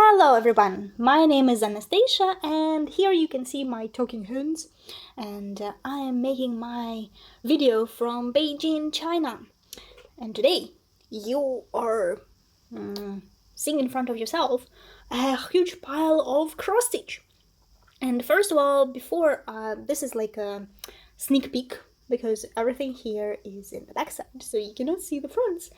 Hello everyone, my name is Anastasia and here you can see my talking hens and I am making my video from Beijing, China. And today you are seeing in front of yourself a huge pile of cross stitch. And first of all, before this is like a sneak peek because everything here is in the back side, so you cannot see the fronts.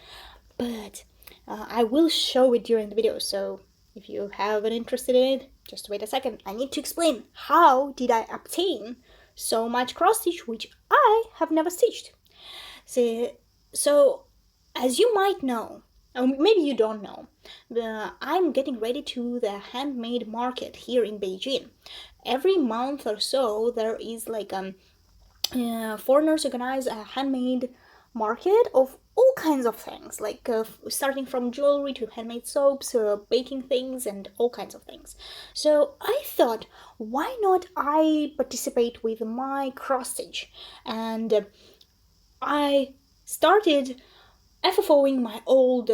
But I will show it during the video, so if you have an interest in it, just wait a second. I need to explain how did I obtain so much cross stitch which I have never stitched. So as you might know, or maybe you don't know, I'm getting ready to the handmade market here in Beijing. Every month or so there is like foreigners organize a handmade market of all kinds of things, like starting from jewelry to handmade soaps, baking things, and all kinds of things. So I thought, why not I participate with my cross stitch? And I started FFOing my old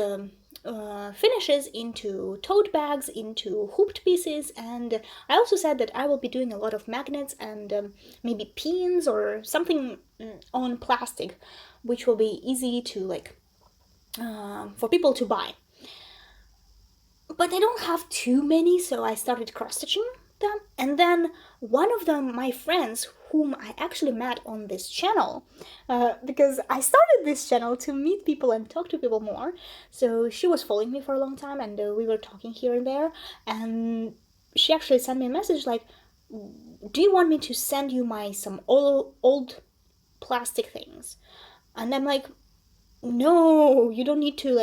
finishes into tote bags, into hooped pieces, and I also said that I will be doing a lot of magnets and maybe pins or something on plastic, which will be easy to for people to buy. But I don't have too many, so I started cross-stitching them, and then one of them, my friends, whom I actually met on this channel, because I started this channel to meet people and talk to people more, so she was following me for a long time, and we were talking here and there, and she actually sent me a message like, do you want me to send you some old plastic things? And I'm like, no, you don't need to,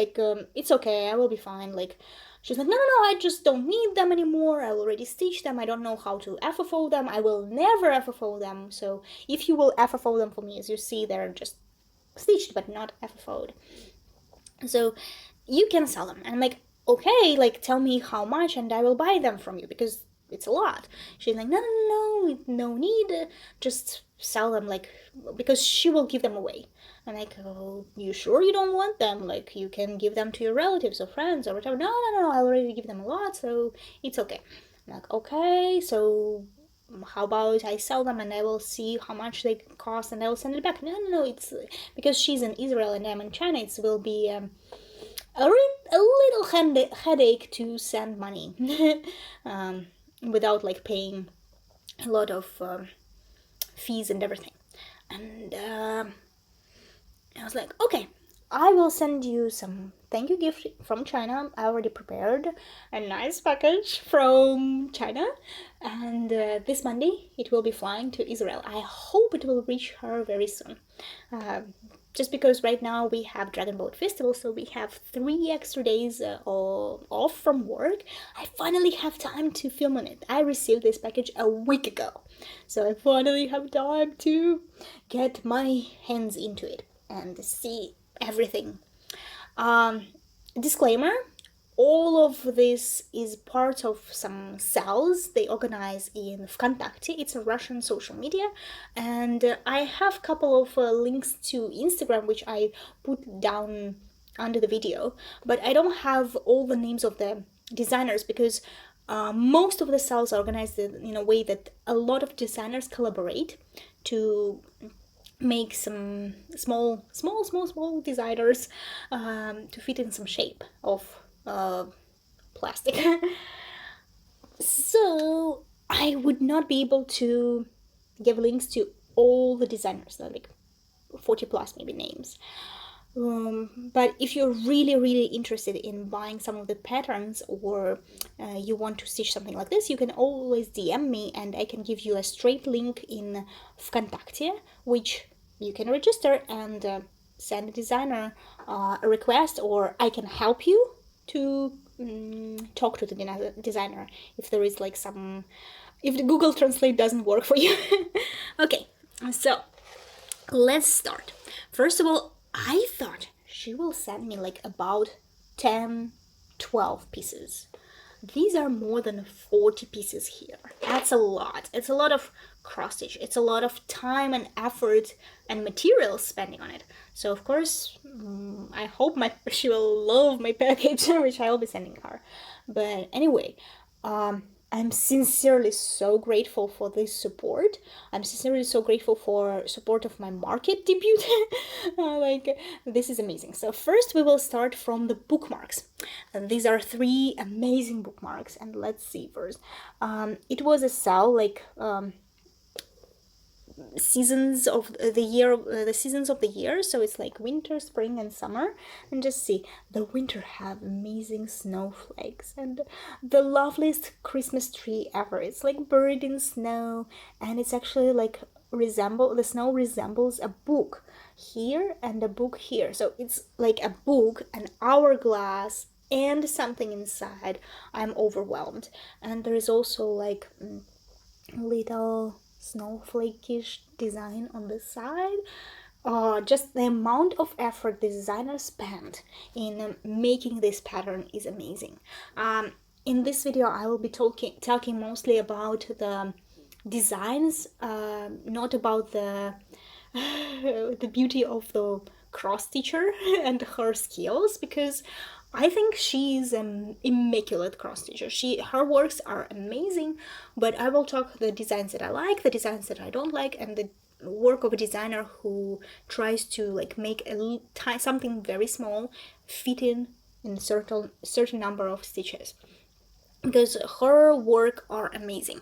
it's okay, I will be fine. She's like, no, I just don't need them anymore. I already stitched them. I don't know how to FFO them. I will never FFO them. So if you will FFO them for me, as you see, they're just stitched but not FFO'd. So you can sell them. And I'm like, okay, tell me how much and I will buy them from you because it's a lot. She's like, no need. Just sell them, because she will give them away. I'm like, oh, you sure you don't want them? You can give them to your relatives or friends or whatever. No, I already give them a lot, so it's okay. I'm like, okay, so how about I sell them and I will see how much they cost and I will send it back. No, it's because she's in Israel and I'm in China, it will be a little headache to send money without paying a lot of fees and everything. And I was like, okay, I will send you some thank you gift from China. I already prepared a nice package from China, and this Monday it will be flying to Israel. I hope it will reach her very soon. Just because right now we have Dragon Boat Festival, so we have 3 extra days off from work. I finally have time to film on it. I received this package a week ago, so I finally have time to get my hands into it and see everything. Disclaimer, all of this is part of some cells they organize in VKontakte. It's a Russian social media, and I have a couple of links to Instagram which I put down under the video, but I don't have all the names of the designers because most of the cells are organized in a way that a lot of designers collaborate to make some small designers to fit in some shape of plastic. So I would not be able to give links to all the designers, 40 plus maybe names. But if you're really interested in buying some of the patterns or you want to stitch something like this, you can always DM me and I can give you a straight link in VKontakte, which you can register and send a designer a request, or I can help you to talk to the designer if there is if the Google Translate doesn't work for you. Okay, so let's start. First of all, I thought she will send me about 10-12 pieces. These are more than 40 pieces here. That's a lot. It's a lot of cross stitch. It's a lot of time and effort and material spending on it. So of course, I hope she will love my package, which I'll be sending her. But anyway, I'm sincerely so grateful for this support. I'm sincerely so grateful for support of my market debut. Like, this is amazing. So first we will start from the bookmarks. And these are 3 amazing bookmarks. And let's see first. It was a sale, like seasons of the year, the seasons of the year, so it's like winter, spring and summer. And just see, the winter have amazing snowflakes and the loveliest Christmas tree ever. It's like buried in snow, and it's actually like the snow resembles a book here and a book here, so it's like a book, an hourglass and something inside. I'm overwhelmed. And there is also like little snowflakeish design on the side. Just the amount of effort the designer spent in making this pattern is amazing. In this video I will be talking mostly about the designs, not about the the beauty of the cross stitcher and her skills, because I think she's an immaculate cross stitcher. Her works are amazing, but I will talk the designs that I like, the designs that I don't like, and the work of a designer who tries to like make something very small fit in certain number of stitches, because her work are amazing.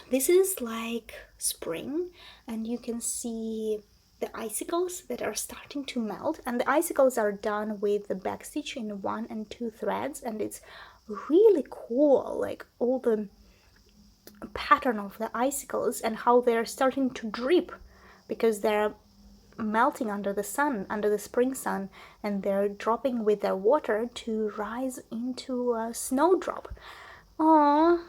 This is like spring, and you can see the icicles that are starting to melt, and the icicles are done with the backstitch in 1 and 2 threads, and it's really cool, like all the pattern of the icicles and how they're starting to drip because they're melting under the sun, under the spring sun, and they're dropping with their water to rise into a snowdrop. Aww.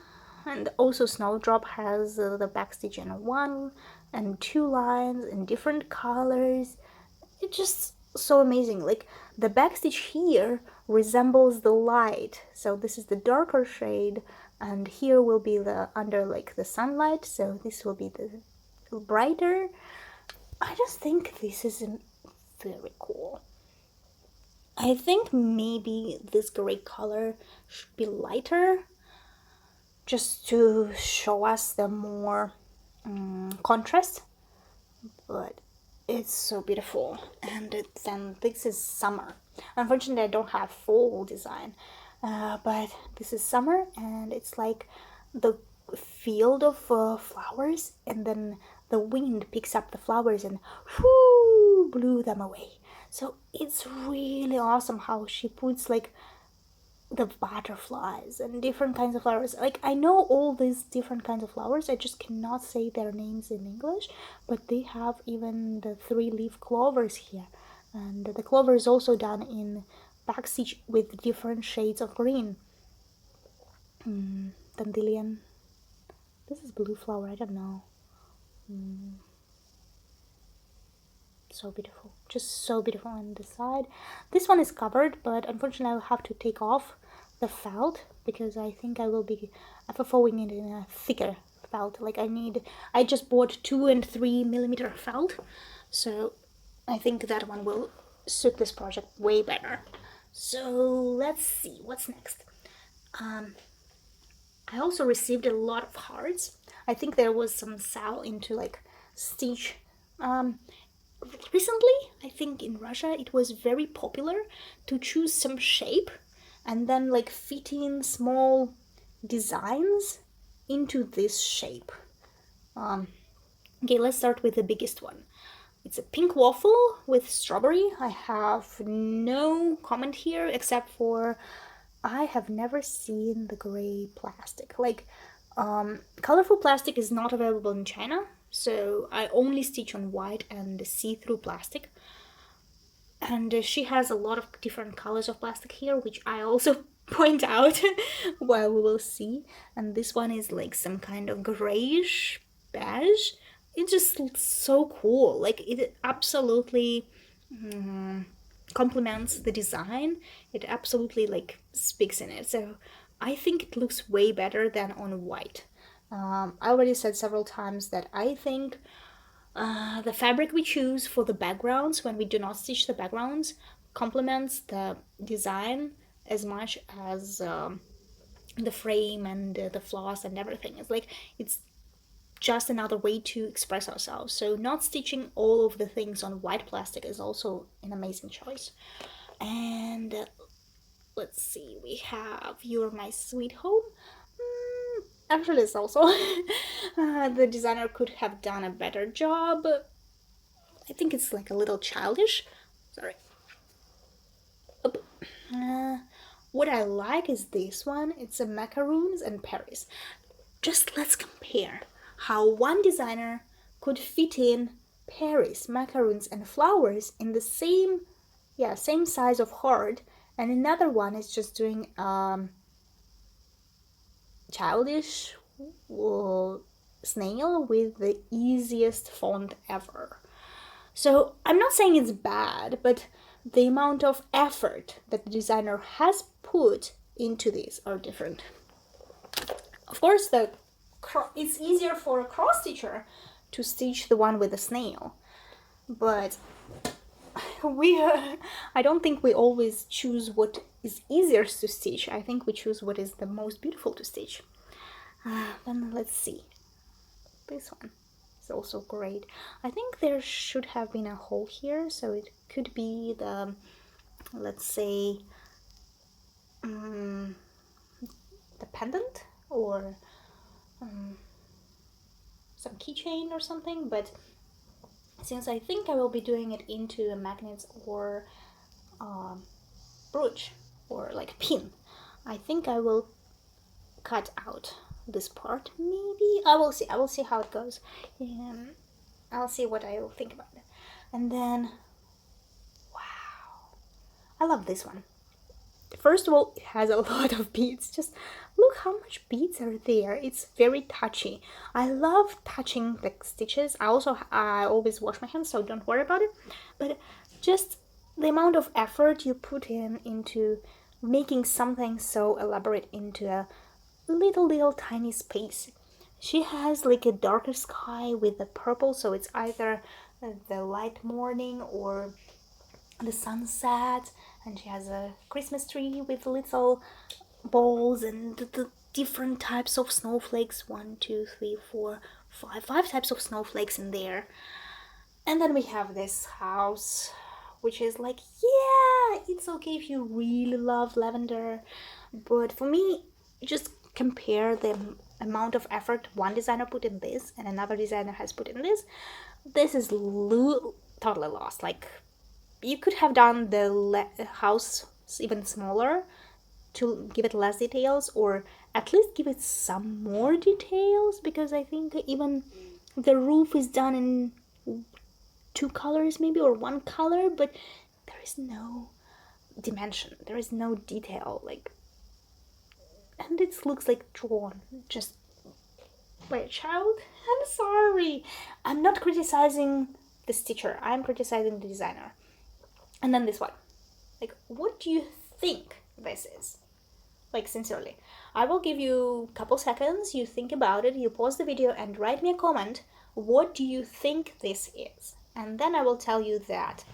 And also Snowdrop has the backstitch in 1 and 2 lines in different colors. It's just so amazing. Like, the backstitch here resembles the light, so this is the darker shade, and here will be the under like the sunlight, so this will be the brighter. I just think this is very cool. I think maybe this gray color should be lighter, just to show us the more contrast, but it's so beautiful. And then this is summer. Unfortunately I don't have full design, but this is summer, and it's like the field of flowers, and then the wind picks up the flowers and whoo, blew them away. So it's really awesome how she puts like the butterflies and different kinds of flowers. Like, I know all these different kinds of flowers, I just cannot say their names in English, but they have even the 3-leaf clovers here, and the clover is also done in backstitch with different shades of green. Dandelion. This is blue flower, I don't know. So beautiful, just so beautiful. On the side, this one is covered, but unfortunately I'll have to take off the felt because I think I will be FFOing it in a thicker felt. Like, I just bought 2 and 3 millimeter felt, so I think that one will suit this project way better. So let's see what's next. I also received a lot of hearts. I think there was some sale into like stitch. Recently, I think in Russia it was very popular to choose some shape and then like fit in small designs into this shape. Okay, let's start with the biggest one. It's a pink waffle with strawberry. I have no comment here except for I have never seen the gray plastic. Like, colorful plastic is not available in China, so I only stitch on white and see-through plastic. And she has a lot of different colors of plastic here, which I also point out while we will see. And this one is like some kind of grayish beige. It just looks so cool. Like, it absolutely complements the design, it absolutely like speaks in it. So I think it looks way better than on white. I already said several times that I think the fabric we choose for the backgrounds when we do not stitch the backgrounds complements the design as much as the frame and the floss and everything. It's like it's just another way to express ourselves. So not stitching all of the things on white plastic is also an amazing choice. And let's see, we have You're My Sweet Home. Actually, it's also the designer could have done a better job. I think it's like a little childish. Sorry. What I like is this one. It's a macaroons and Paris. Just let's compare how one designer could fit in Paris, macaroons, and flowers in the same size of heart, and another one is just doing childish snail with the easiest font ever. So I'm not saying it's bad, but the amount of effort that the designer has put into this are different. Of course, it's easier for a cross stitcher to stitch the one with the snail, but I don't think we always choose what is easier to stitch. I think we choose what is the most beautiful to stitch. Then let's see. This one is also great. I think there should have been a hole here, so it could be the, let's say, the pendant or some keychain or something, but since I think I will be doing it into a magnet or brooch or like pin, I think I will cut out this part. Maybe I will see how it goes. I'll see what I will think about it. And then, wow, I love this one. First of all, it has a lot of beads. Just look how much beads are there. It's very touchy. I love touching the stitches. I always wash my hands, so don't worry about it. But just the amount of effort you put into making something so elaborate into a little tiny space. She has like a darker sky with the purple, so it's either the light morning or the sunset, and she has a Christmas tree with little balls and the different types of snowflakes. 1, 2, 3, 4, 5 types of snowflakes in there. And then we have this house, which is like, yeah, it's okay if you really love lavender, but for me, just compare the amount of effort one designer put in this and another designer has put in this. This is totally lost. Like, you could have done the house even smaller to give it less details, or at least give it some more details, because I think even the roof is done in 2 colors maybe, or 1 color, but there is no dimension, there is no detail, like, and it looks like drawn just by a child. I'm sorry, I'm not criticizing the stitcher, I'm criticizing the designer. And then this one, like, what do you think this is? Like, sincerely, I will give you a couple seconds, you think about it, you pause the video and write me a comment. What do you think this is? And then I will tell you that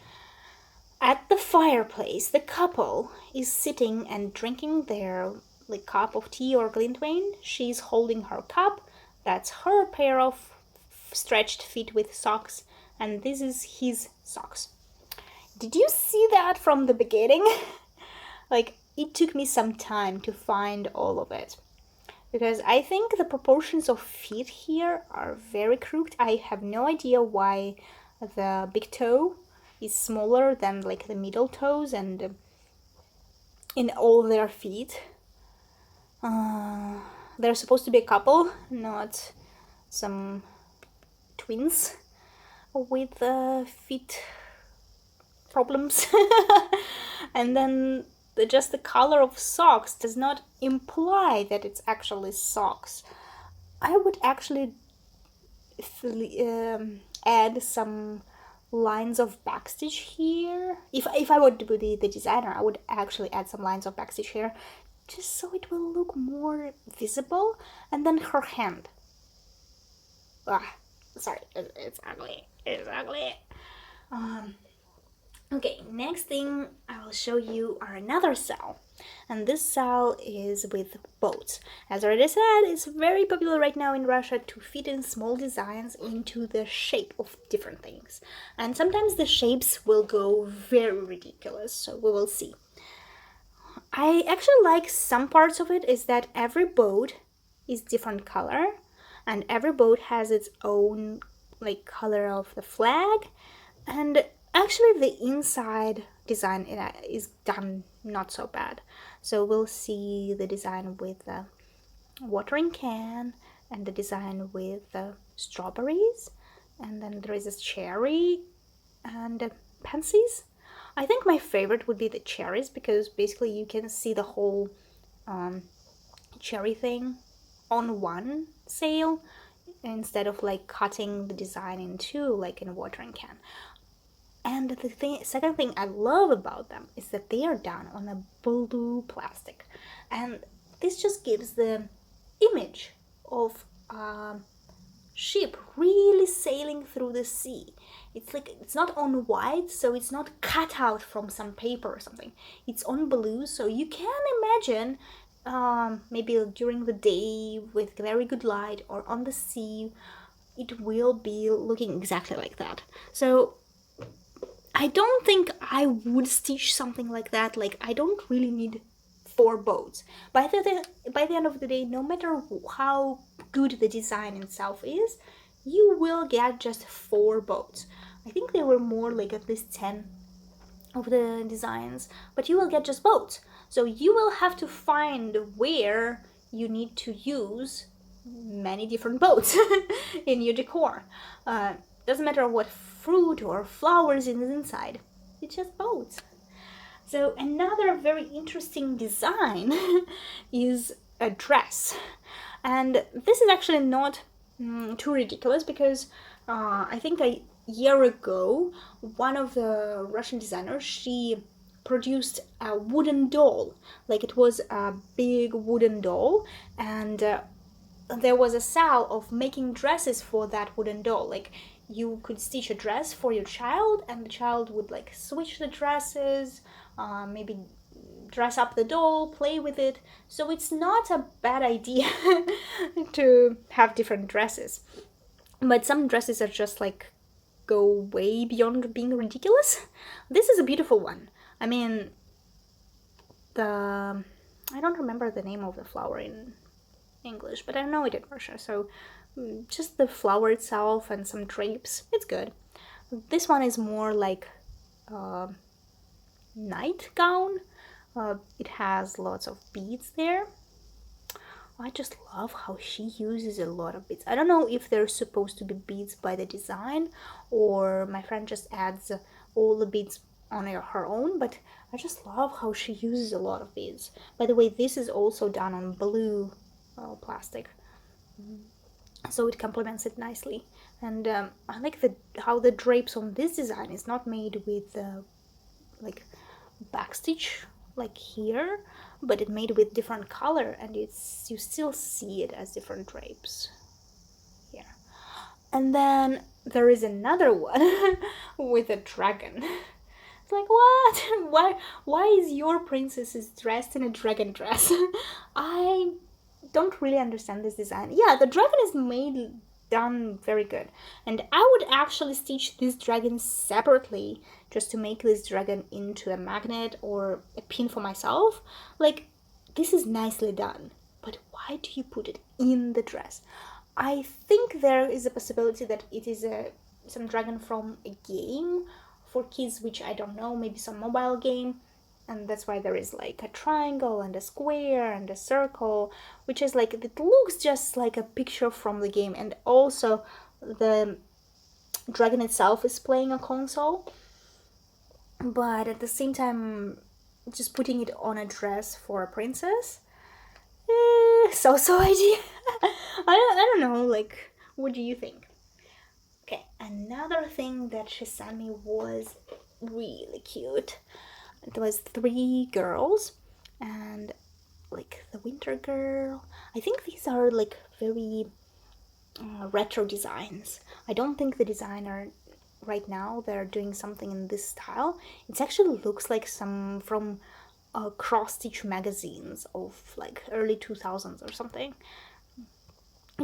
at the fireplace, the couple is sitting and drinking their like cup of tea or glintwein. She's holding her cup. That's her pair of stretched feet with socks, and this is his socks. Did you see that from the beginning? Like, it took me some time to find all of it, because I think the proportions of feet here are very crooked. I have no idea why the big toe is smaller than like the middle toes and in all their feet. They're supposed to be a couple, not some twins with feet problems. And then just the color of socks does not imply that it's actually socks. I would actually add some lines of backstitch here. If I would be the designer, I would actually add some lines of backstitch here, just so it will look more visible. And then her hand. Ah, sorry, it's ugly. It's ugly. Okay, next thing I will show you are another cell. And this cell is with boats. As I already said, it's very popular right now in Russia to fit in small designs into the shape of different things. And sometimes the shapes will go very ridiculous, so we will see. I actually like some parts of it is that every boat is different color, and every boat has its own like color of the flag, and actually the inside design is done not so bad. So we'll see the design with the watering can, and the design with the strawberries, and then there is a cherry and pansies. I think my favorite would be the cherries, because basically you can see the whole cherry thing on one sail instead of like cutting the design in two like in a watering can. And the second thing I love about them is that they are done on a blue plastic, and this just gives the image of a ship really sailing through the sea. It's like it's not on white, so it's not cut out from some paper or something. It's on blue, so you can imagine maybe during the day with very good light or on the sea, it will be looking exactly like that. So I don't think I would stitch something like that. Like, I don't really need 4 boats. By the end of the day, no matter how good the design itself is, you will get just 4 boats. I think there were more, like at least 10 of the designs, but you will get just boats. So you will have to find where you need to use many different boats in your decor. Doesn't matter what fruit or flowers is inside, it's just boats. So another very interesting design is a dress, and this is actually not too ridiculous, because I think a year ago one of the Russian designers, she produced a wooden doll, like it was a big wooden doll, and there was a sale of making dresses for that wooden doll. Like, you could stitch a dress for your child, and the child would like switch the dresses, maybe dress up the doll, play with it. So it's not a bad idea to have different dresses. But some dresses are just like go way beyond being ridiculous. This is a beautiful one. I mean, I don't remember the name of the flower in English, but I know it in Russia, so just the flower itself and some drapes, it's good. This one is more like a nightgown. It has lots of beads there. I just love how she uses a lot of beads. I don't know if they're supposed to be beads by the design, or my friend just adds all the beads on her own, but I just love how she uses a lot of beads. By the way, this is also done on blue plastic, so it complements it nicely. And I like how the drapes on this design is not made with like backstitch like here, but it made with different color, and you still see it as different drapes here. And then there is another one with a dragon. It's like, what? Why is your princess dressed in a dragon dress? I don't really understand this design. Yeah, the dragon is done very good, and I would actually stitch this dragon separately just to make this dragon into a magnet or a pin for myself. Like, this is nicely done, but why do you put it in the dress? I think there is a possibility that it is some dragon from a game for kids, which I don't know, maybe some mobile game, and that's why there is like a triangle and a square and a circle, which is like, it looks just like a picture from the game. And also the dragon itself is playing a console, but at the same time just putting it on a dress for a princess, so idea. I don't know, like, what do you think? Okay, another thing that she sent me was really cute. It was three girls, and like the winter girl. I think these are like very retro designs. I don't think the designer right now they're doing something in this style. It actually looks like some from cross stitch magazines of like early 2000s or something.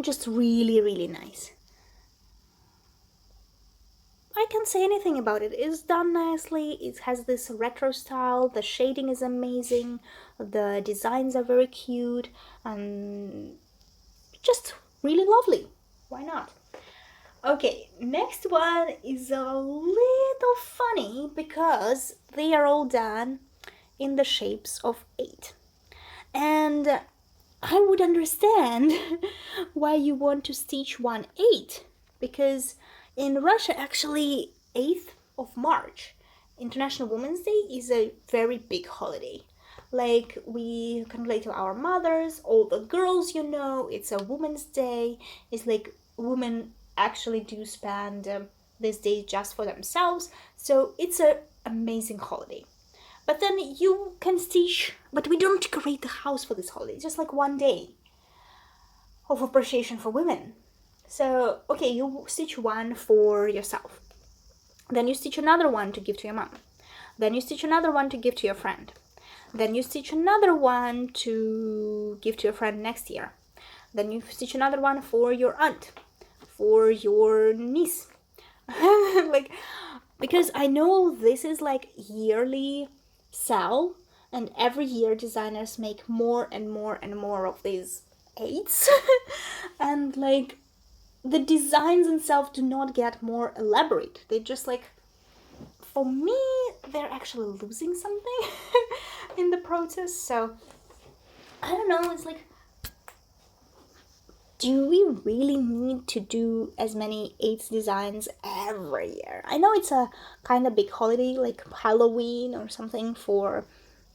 Just really, really nice. I can't say anything about it. It's done nicely. It has this retro style. The shading is amazing. The designs are very cute and just really lovely. Why not? Okay, next one is a little funny because they are all done in the shapes of 8. And I would understand why you want to stitch one 8 because in Russia, actually, 8th of March, International Women's Day, is a very big holiday. Like, we congratulate our mothers, all the girls, it's a Women's Day. It's like women actually do spend this day just for themselves. So it's an amazing holiday. But then you can stitch, but we don't decorate the house for this holiday. It's just like one day of appreciation for women. So, okay, you stitch one for yourself. Then you stitch another one to give to your mom. Then you stitch another one to give to your friend. Then you stitch another one to give to your friend next year. Then you stitch another one for your aunt, for your niece. Like, because I know this is like yearly sell, and every year designers make more and more and more of these 8s. And like the designs themselves do not get more elaborate. They just like, for me, they're actually losing something in the process. So I don't know, it's like, do we really need to do as many 8 designs every year? I know it's a kind of big holiday like Halloween or something for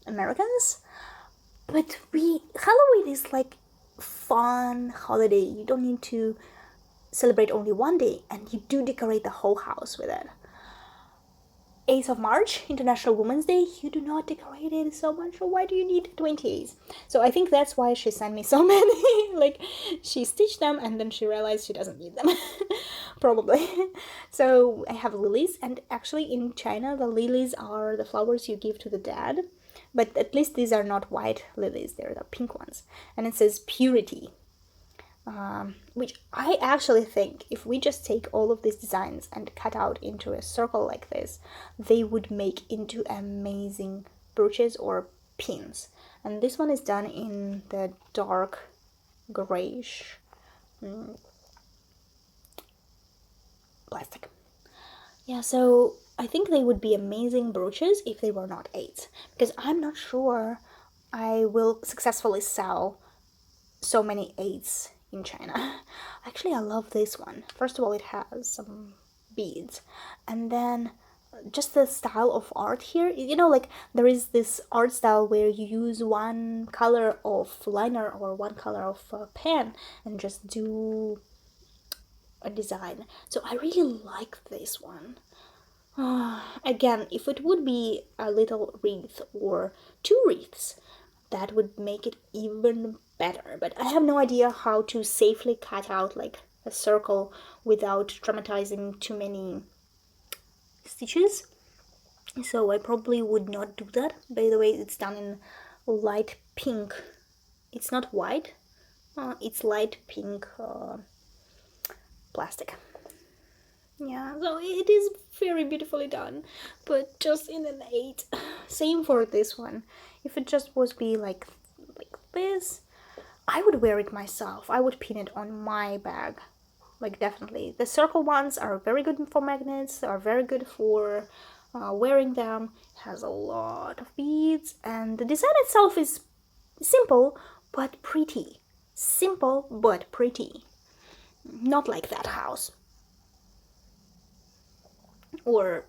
Americans, but Halloween is like fun holiday. You don't need to celebrate only one day, and you do decorate the whole house with it. 8th of March, International Women's Day, you do not decorate it so much, so why do you need 28s? So I think that's why she sent me so many. Like, she stitched them and then she realized she doesn't need them. Probably. So I have lilies, and actually in China, the lilies are the flowers you give to the dead. But at least these are not white lilies, they're the pink ones. And it says purity. Which I actually think if we just take all of these designs and cut out into a circle like this, they would make into amazing brooches or pins. And this one is done in the dark grayish plastic. Yeah, so I think they would be amazing brooches if they were not 8s, because I'm not sure I will successfully sell so many 8s in China. Actually, I love this one. First of all, it has some beads, and then just the style of art here, like there is this art style where you use one color of liner or one color of pen and just do a design. So I really like this one. Again, if it would be a little wreath or 2 wreaths, that would make it even better. But I have no idea how to safely cut out like a circle without traumatizing too many stitches. So I probably would not do that. By the way, it's done in light pink. It's not white. It's light pink plastic. Yeah, so it is very beautifully done, but just in an 8. Same for this one. If it just was be like this, I would wear it myself. I would pin it on my bag. Like, definitely. The circle ones are very good for magnets, are very good for wearing them. It has a lot of beads, and the design itself is simple but pretty. Simple but pretty. Not like that house. Or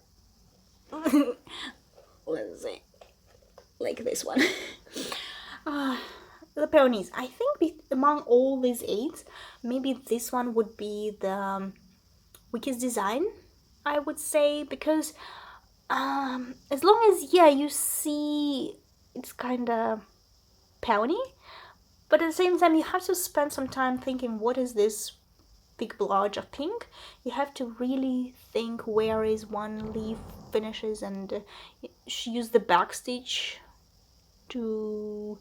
let's say like this one. The peonies. I think among all these 8s, maybe this one would be the weakest design, I would say, because as long as, yeah, you see it's kind of peony, but at the same time you have to spend some time thinking, what is this big blotch of pink? You have to really think where is one leaf finishes, and use the backstitch to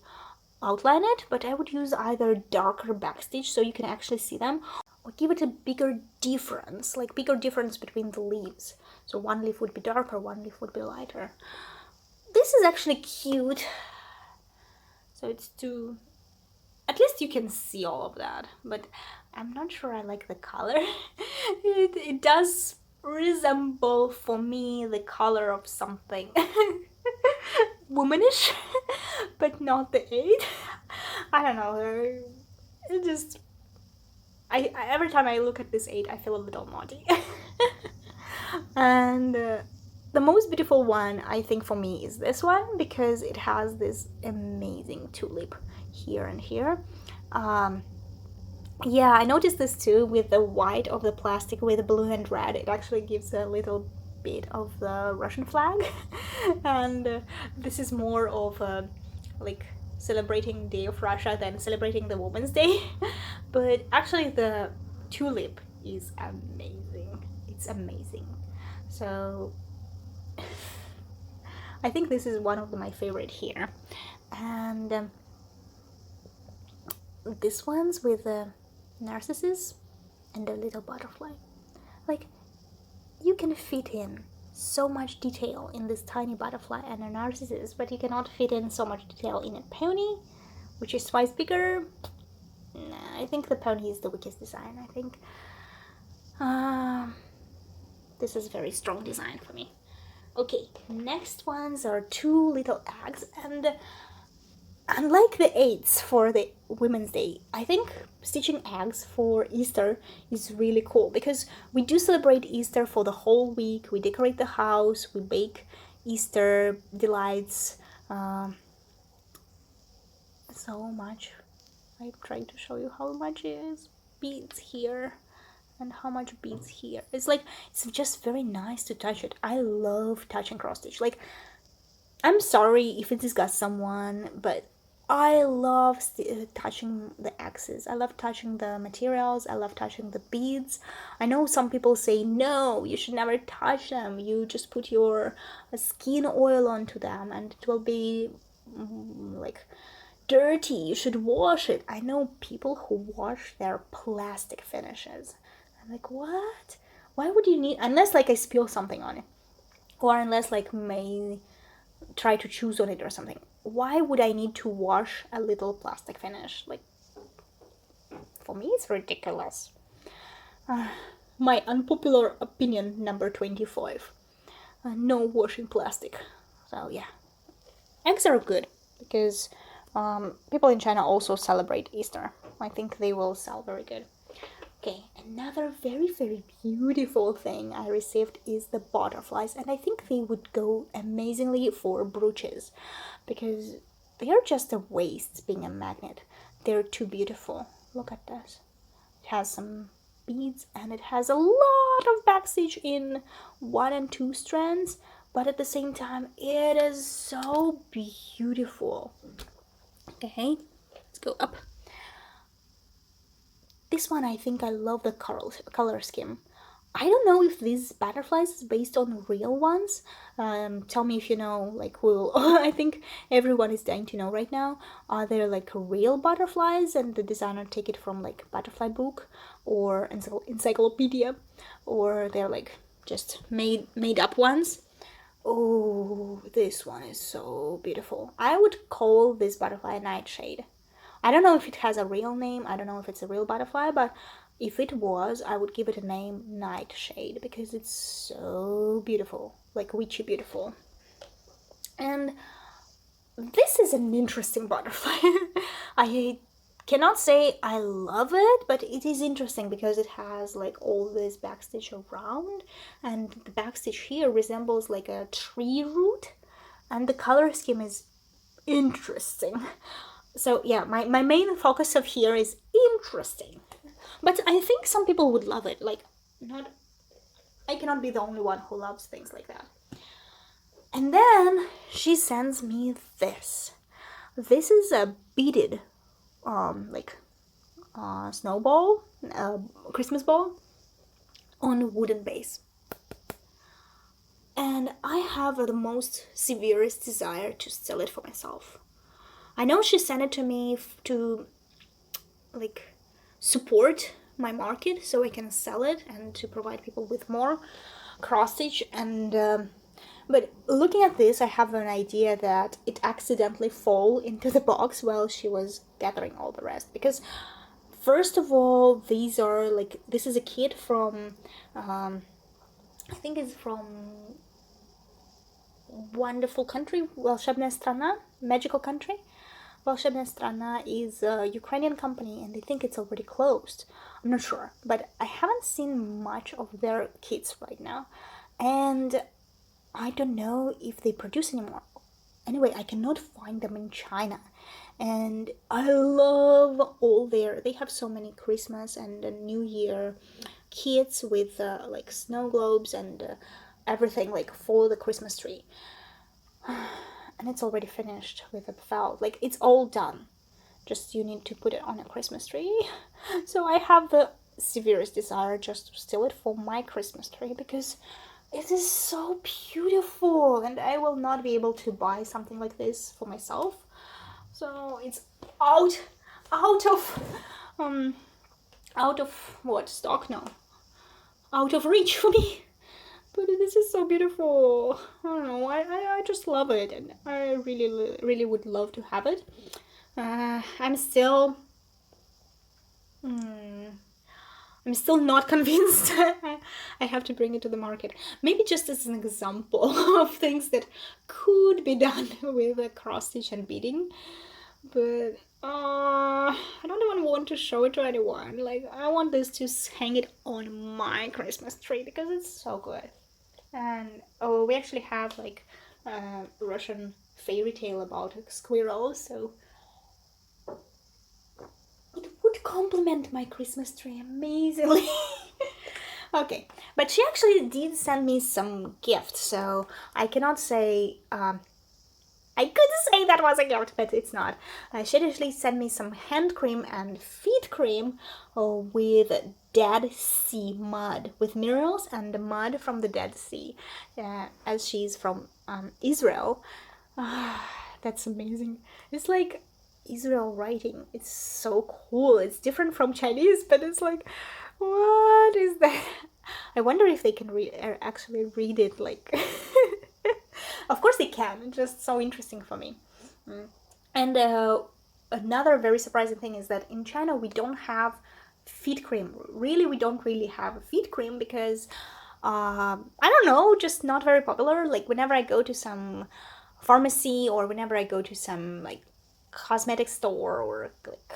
outline it. But I would use either darker backstitch so you can actually see them, or give it a bigger difference, like bigger difference between the leaves. So one leaf would be darker, one leaf would be lighter. This is actually cute. So it's too, at least you can see all of that, but I'm not sure I like the color. It does resemble, for me, the color of something womanish, but not the 8. I don't know. It just, every time I look at this 8, I feel a little naughty. And the most beautiful one, I think, for me is this one, because it has this amazing tulip here and here. Yeah, I noticed this too with the white of the plastic with the blue and red. It actually gives a little bit of the Russian flag. And this is more of like celebrating Day of Russia than celebrating the Women's Day. But actually the tulip is amazing. It's amazing. So I think this is one of my favorite here. And this one's with a narcissus and a little butterfly. Like, you can fit in so much detail in this tiny butterfly and a narcissus, but you cannot fit in so much detail in a pony, which is twice bigger. Nah, I think the pony is the weakest design. I think this is a very strong design for me. Okay, next ones are 2 little eggs, and unlike the 8s for the Women's Day, I think stitching eggs for Easter is really cool, because we do celebrate Easter for the whole week. We decorate the house, we bake Easter delights, so much. I'm trying to show you how much is beads here and how much beads here. It's like, it's just very nice to touch it. I love touching cross stitch. Like, I'm sorry if it disgusts someone, but I love touching the X's. I love touching the materials. I love touching the beads. I know some people say, no, you should never touch them. You just put your skin oil onto them and it will be like dirty. You should wash it. I know people who wash their plastic finishes. I'm like, what? Why would you need, unless like I spill something on it, or unless like may try to choose on it or something. Why would I need to wash a little plastic finish? Like, for me, it's ridiculous. My unpopular opinion number 25. No washing plastic. So yeah, eggs are good because people in China also celebrate Easter. I think they will sell very good. Okay, another very, very beautiful thing I received is the butterflies, and I think they would go amazingly for brooches, because they are just a waste being a magnet. They're too beautiful. Look at this. It has some beads, and it has a lot of backstitch in 1 and 2 strands, but at the same time, it is so beautiful. Okay, let's go up. This one, I think I love the color scheme. I don't know if these butterflies is based on real ones. Tell me if you know, like, who. I think everyone is dying to know right now. Are there like real butterflies and the designer take it from like butterfly book or encyclopedia, or they're like just made up ones? Oh, this one is so beautiful. I would call this butterfly a nightshade. I don't know if it has a real name. I don't know if it's a real butterfly, but if it was, I would give it a name Nightshade, because it's so beautiful, like witchy beautiful. And this is an interesting butterfly. I cannot say I love it, but it is interesting because it has like all this backstitch around, and the backstitch here resembles like a tree root, and the color scheme is interesting. So yeah, my main focus of here is interesting, but I think some people would love it. Like, not I cannot be the only one who loves things like that. And then she sends me this. This is a beaded, like snowball, Christmas ball on wooden base. And I have the most severest desire to sell it for myself. I know she sent it to me to like support my market so I can sell it and to provide people with more cross stitch. And but looking at this, I have an idea that it accidentally fall into the box while she was gathering all the rest, because first of all, these are like, this is a kit from I think it's from wonderful country, Волшебная страна, magical country. Волшебная страна is a Ukrainian company, and they think it's already closed. I'm not sure, but I haven't seen much of their kits right now, and I don't know if they produce anymore. Anyway, I cannot find them in China, and I love all they have so many Christmas and New Year kits with like snow globes and everything like for the Christmas tree. And it's already finished with a felt, like it's all done, just you need to put it on a Christmas tree. So I have the severest desire just to steal it for my Christmas tree, because it is so beautiful and I will not be able to buy something like this for myself. So it's out of what stock? No, out of reach for me. But this is so beautiful. I don't know, I just love it, and I really would love to have it. I'm still not convinced. I have to bring it to the market. Maybe just as an example of things that could be done with a cross stitch and beading. But I don't even want to show it to anyone. Like, I want this to hang it on my Christmas tree because it's so good. And we actually have like a Russian fairy tale about a squirrel, so it would complement my Christmas tree amazingly. Okay, but she actually did send me some gifts, so I cannot say I could say that was a gift, but it's not. She actually sent me some hand cream and feet cream with Dead Sea mud, with minerals and the mud from the Dead Sea, as she's from Israel. That's amazing. It's like Israel writing. It's so cool. It's different from Chinese, but it's like, what is that? I wonder if they can actually read it like... Of course they can. It's just so interesting for me. And another very surprising thing is that in China we don't have feet cream. Really, we don't really have feet cream because I don't know, just not very popular. Like whenever I go to some pharmacy or whenever I go to some like cosmetic store or like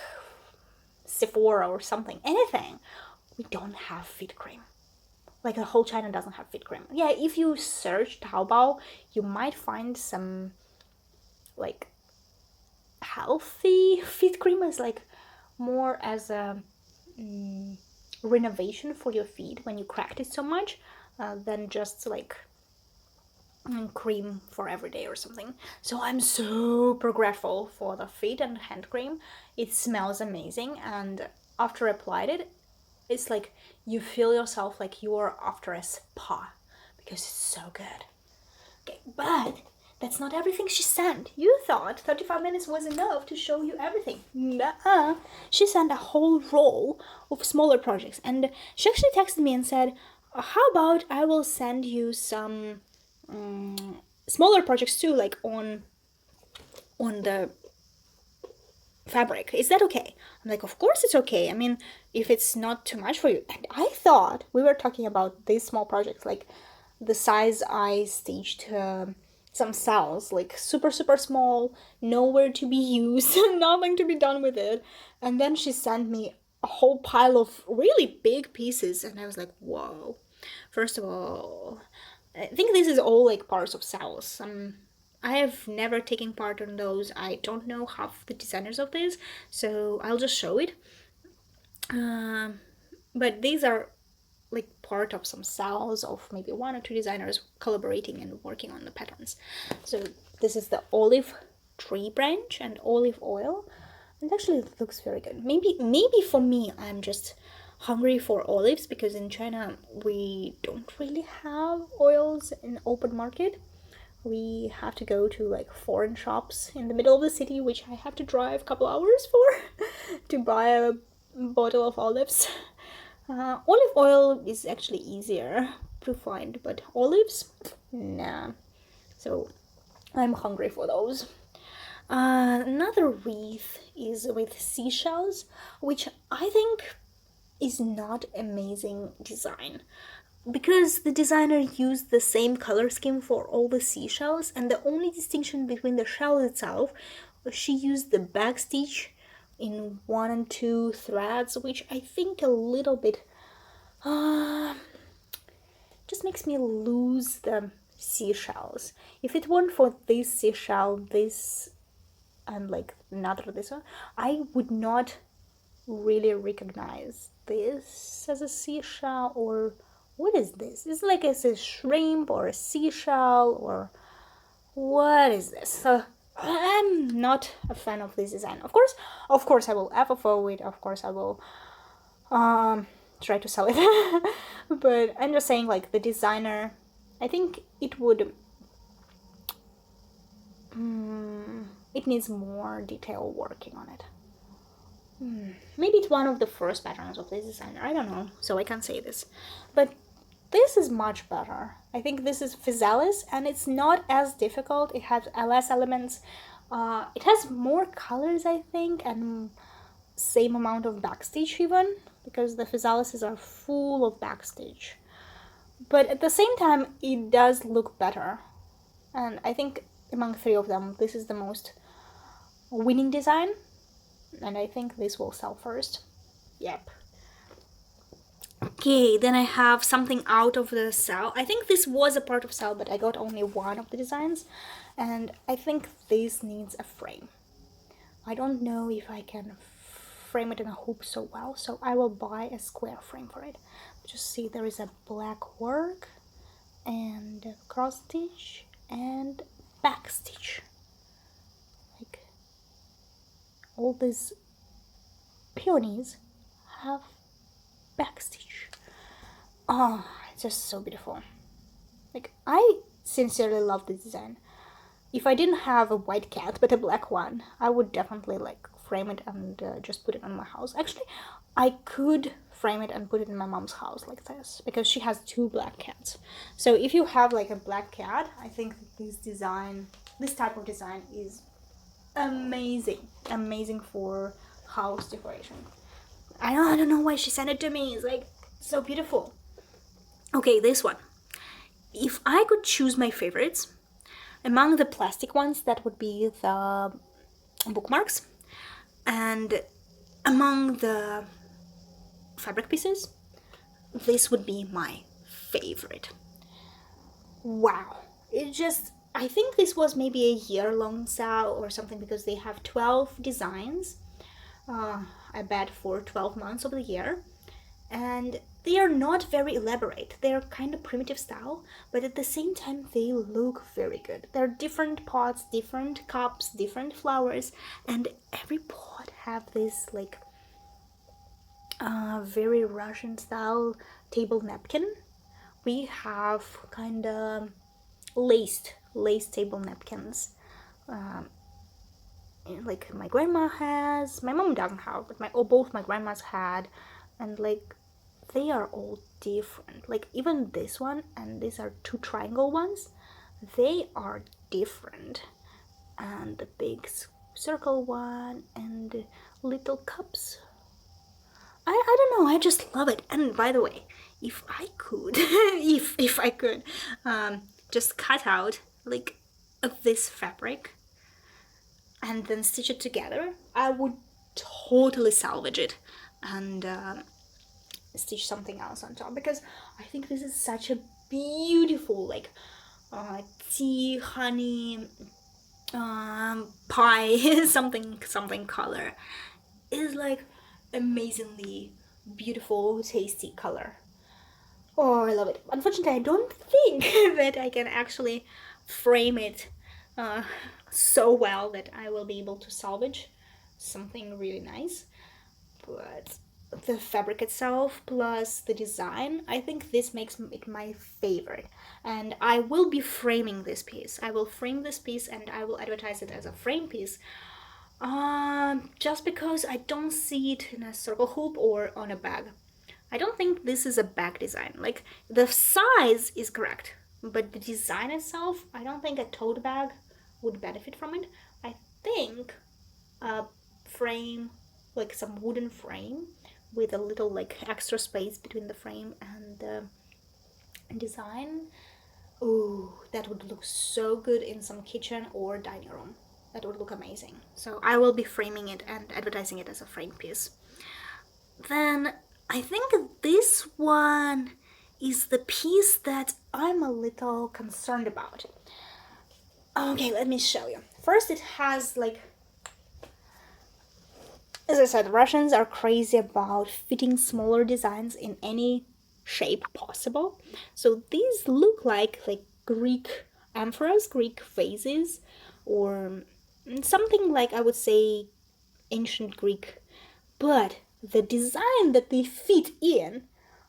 Sephora or something, anything, we don't have feet cream. Like the whole China doesn't have feet cream. Yeah, if you search Taobao, you might find some like healthy feet cream, is like more as a renovation for your feet when you cracked it so much than just like cream for every day or something. So I'm super grateful for the feet and hand cream. It smells amazing, and after I applied it, it's like you feel yourself like you are after a spa because it's so good. Okay, but that's not everything she sent. You thought 35 minutes was enough to show you everything. Nuh-uh. She sent a whole roll of smaller projects, and she actually texted me and said, how about I will send you some smaller projects too, like on the fabric. Is that okay? I'm like, of course it's okay. I mean, if it's not too much for you. And I thought we were talking about these small projects, like the size I staged some cells, like super small, nowhere to be used, nothing to be done with it. And then she sent me a whole pile of really big pieces, and I was like, whoa. First of all, I think this is all like parts of cells. I have never taken part in those. I don't know half the designers of this, so I'll just show it. But these are like part of some cells of maybe one or two designers collaborating and working on the patterns. So this is the olive tree branch and olive oil, and actually it looks very good. Maybe for me, I'm just hungry for olives, because in China we don't really have oils in open market. We have to go to like foreign shops in the middle of the city, which I have to drive a couple hours for to buy a bottle of olives. Olive oil is actually easier to find, but olives, nah. So I'm hungry for those. Another wreath is with seashells, which I think is not amazing design, because the designer used the same color scheme for all the seashells, and the only distinction between the shell itself, she used the backstitch in 1 and 2 threads, which I think a little bit just makes me lose the seashells. If it weren't for this seashell, this and like another this one, I would not really recognize this as a seashell. Or what is this? Is it like a shrimp or a seashell, or what is this? So I'm not a fan of this design. Of course I will FFO it. Of course I will try to sell it. But I'm just saying, like, the designer, I think it would it needs more detail working on it. Maybe it's one of the first patterns of this designer, I don't know, so I can't say this. But this is much better. I think this is physalis, and it's not as difficult. It has less elements. It has more colors, I think, and same amount of backstitch even, because the physalises are full of backstitch. But at the same time, it does look better. And I think among 3 of them, this is the most winning design. And I think this will sell first. Yep. Okay, then I have something out of the cell. I think this was a part of cell, but I got only one of the designs. And I think this needs a frame. I don't know if I can frame it in a hoop so well, so I will buy a square frame for it. Just see, there is a black work and a cross stitch and back stitch. Like, all these peonies have back stitch. Oh, it's just so beautiful. Like, I sincerely love this design. If I didn't have a white cat but a black one, I would definitely like frame it and just put it on my house. Actually, I could frame it and put it in my mom's house like this, because she has 2 black cats. So if you have like a black cat, I think this type of design is amazing for house decoration. I don't know why she sent it to me. It's like so beautiful. Okay, this one. If I could choose my favorites, among the plastic ones, that would be the Bookmarks, and among the fabric pieces, this would be my favorite. Wow. I think this was maybe a year-long sale or something, because they have 12 designs, I bet for 12 months of the year, and they are not very elaborate. They're kind of primitive style, but at the same time they look very good. They're different pots, different cups, different flowers, and every pot have this like very Russian style table napkin. We have kind of laced table napkins, like my grandma has. My mom doesn't have, but both my grandmas had, and like they are all different. Like even this one, and these are 2 triangle ones, they are different. And the big circle one and the little cups, I don't know, I just love it. And by the way, if I could if I could just cut out like this fabric and then stitch it together, I would totally salvage it and stitch something else on top, because I think this is such a beautiful like tea, honey, pie something color. It is like amazingly beautiful, tasty color. Oh, I love it. Unfortunately, I don't think that I can actually frame it uh, so well that I will be able to salvage something really nice. But the fabric itself plus the design, I think this makes it my favorite. And I will be framing this piece. I will frame this piece and I will advertise it as a frame piece. Just because I don't see it in a circle hoop or on a bag. I don't think this is a bag design. Like, the size is correct, but the design itself, I don't think a tote bag would benefit from it. I think a frame, like some wooden frame with a little like extra space between the frame and the design. Ooh, that would look so good in some kitchen or dining room. That would look amazing. So I will be framing it and advertising it as a frame piece. Then I think this one is the piece that I'm a little concerned about. Okay, let me show you. First, it has like, as I said, Russians are crazy about fitting smaller designs in any shape possible. So these look like Greek amphoras, Greek vases, or something like, I would say, ancient Greek. But the design that they fit in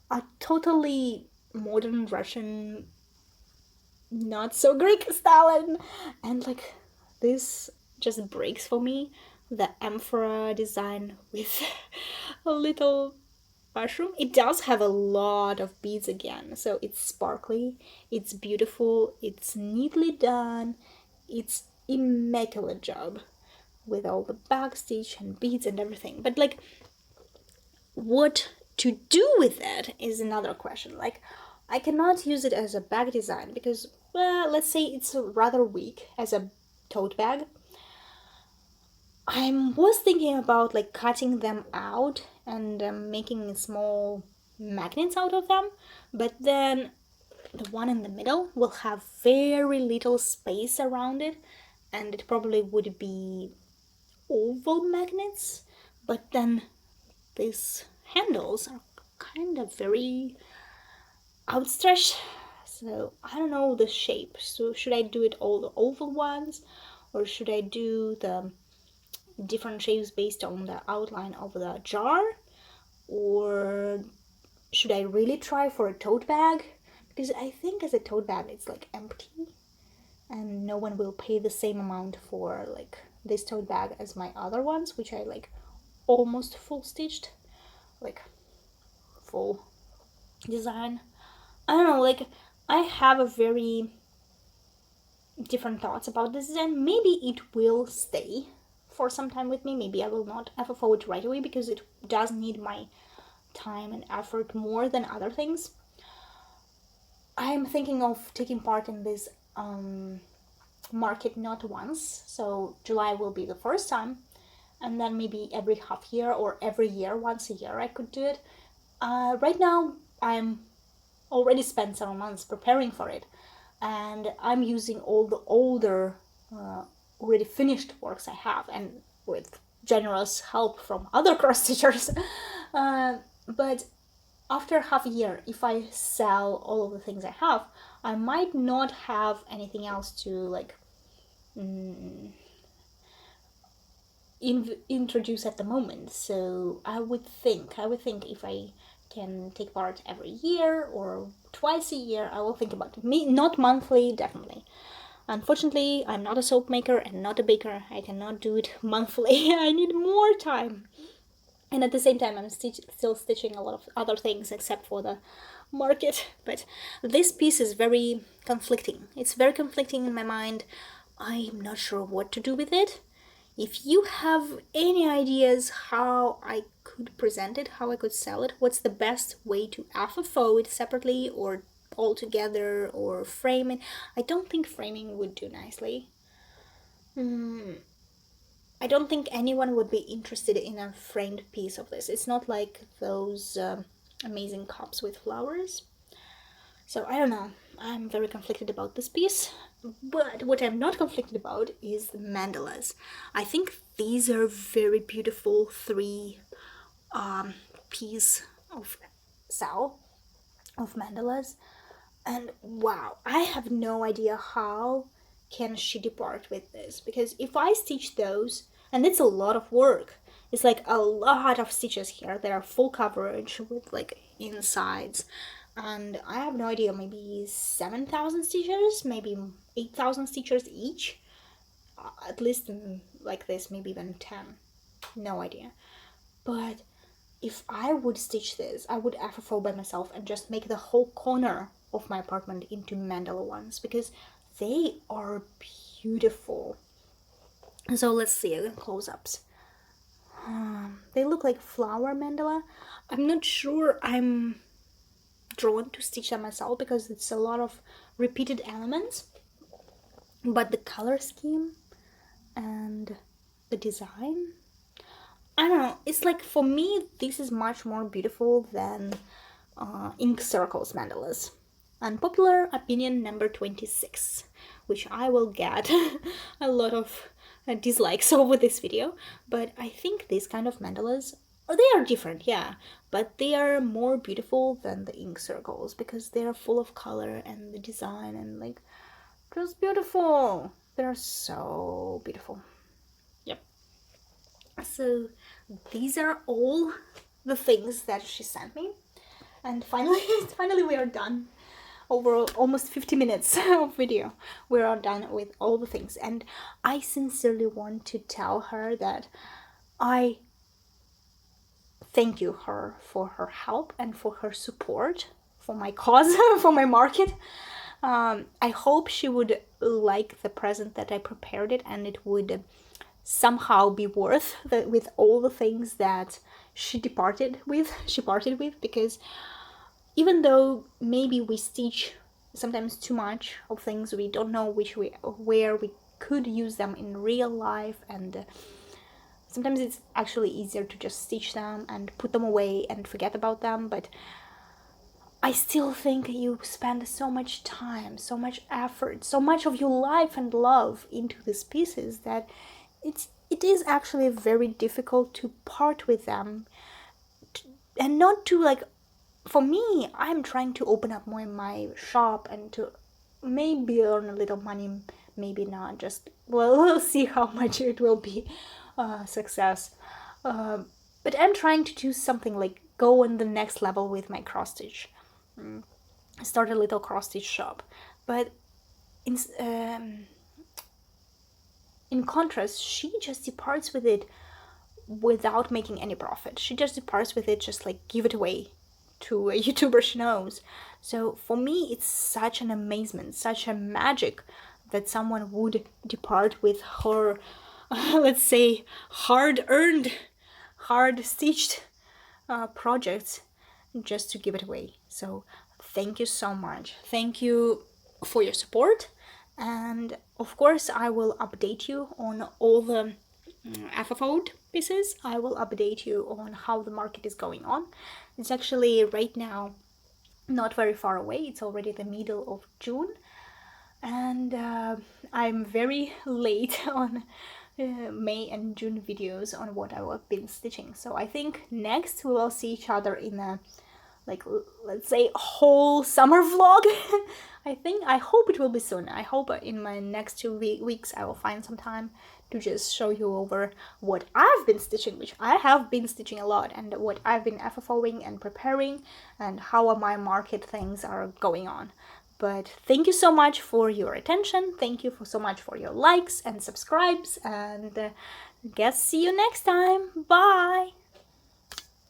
are totally modern Russian, not so Greek style, and like this just breaks for me the amphora design with a little mushroom. It does have a lot of beads again, so it's sparkly, it's beautiful, it's neatly done, it's immaculate job with all the backstitch and beads and everything. But like, what to do with that is another question. Like, I cannot use it as a bag design because, well, let's say it's rather weak as a tote bag. I was thinking about like cutting them out and making small magnets out of them, but then the one in the middle will have very little space around it, and it probably would be oval magnets. But then these handles are kind of very outstretched, so I don't know the shape. So should I do it all the oval ones, or should I do the different shapes based on the outline of the jar, or should I really try for a tote bag? Because I think as a tote bag it's like empty and no one will pay the same amount for like this tote bag as my other ones, which I like almost full stitched, like full design. I don't know, like, I have a very different thoughts about this design. Maybe it will stay for some time with me. Maybe I will not ever forward right away because it does need my time and effort more than other things. I'm thinking of taking part in this market not once, so July will be the first time, and then maybe every half year or every year, once a year, I could do it. Right now, I'm already spent several months preparing for it, and I'm using all the older, already finished works I have, and with generous help from other cross stitchers. But after half a year, if I sell all of the things I have, I might not have anything else to like introduce at the moment. So I would think if I can take part every year or twice a year, I will think about it. Me, not monthly, definitely. Unfortunately, I'm not a soap maker and not a baker. I cannot do it monthly. I need more time. And at the same time, I'm still stitching a lot of other things except for the market. But this piece is very conflicting. It's very conflicting in my mind. I'm not sure what to do with it. If you have any ideas how I could present it, how I could sell it, what's the best way to FFO it separately or all together or frame it? I don't think framing would do nicely. I don't think anyone would be interested in a framed piece of this. It's not like those amazing cups with flowers. So I don't know. I'm very conflicted about this piece. But what I'm not conflicted about is the mandalas. I think these are very beautiful three piece of cell. of mandalas. And wow, I have no idea how can she depart with this, because if I stitch those, and it's a lot of work, it's like a lot of stitches here. There are full coverage with like insides, and I have no idea, maybe 7,000 stitches, maybe 8,000 stitches each, at least in like this, maybe even 10, no idea. But if I would stitch this, I would FFO by myself and just make the whole corner of my apartment into mandala ones, because they are beautiful. So let's see the close-ups. They look like flower mandala. I'm not sure I'm drawn to stitch them myself because it's a lot of repeated elements, but the color scheme and the design, I don't know, it's like, for me this is much more beautiful than ink circles mandalas. Unpopular opinion number 26, which I will get a lot of dislikes over this video, but I think these kind of mandalas, they are different, yeah, but they are more beautiful than the ink circles because they are full of color and the design and like just beautiful. They're so beautiful. Yep. So these are all the things that she sent me, and finally we are done. Over almost 50 minutes of video, we are done with all the things, and I sincerely want to tell her that I thank you her for her help and for her support for my cause, for my market. I hope she would like the present that I prepared it, and it would somehow be worth with all the things that she parted with, because even though maybe we stitch sometimes too much of things, we don't know where we could use them in real life, and sometimes it's actually easier to just stitch them and put them away and forget about them. But I still think you spend so much time, so much effort, so much of your life and love into these pieces that it is actually very difficult to part with them, and not to like, for me, I'm trying to open up more my shop and to maybe earn a little money, maybe not, just, well, we'll see how much it will be success. But I'm trying to do something like go on the next level with my cross stitch. Start a little cross stitch shop. But in contrast, she just departs with it without making any profit. She just departs with it, just like give it away to a YouTuber she knows. So for me, it's such an amazement, such a magic that someone would depart with her, let's say, hard-earned, hard-stitched projects just to give it away. So thank you so much. Thank you for your support. And of course, I will update you on all the FFO'd pieces. I will update you on how the market is going on. It's actually right now not very far away. It's already the middle of June, and I'm very late on May and June videos on what I've been stitching. So I think next we will see each other in a, like, let's say, whole summer vlog. I hope it will be soon. I hope in my next 2 weeks I will find some time to just show you over what I've been stitching, which I have been stitching a lot, and what I've been FFOing and preparing, and how my market things are going on. But thank you so much for your attention. Thank you so much for your likes and subscribes, and guess see you next time. Bye!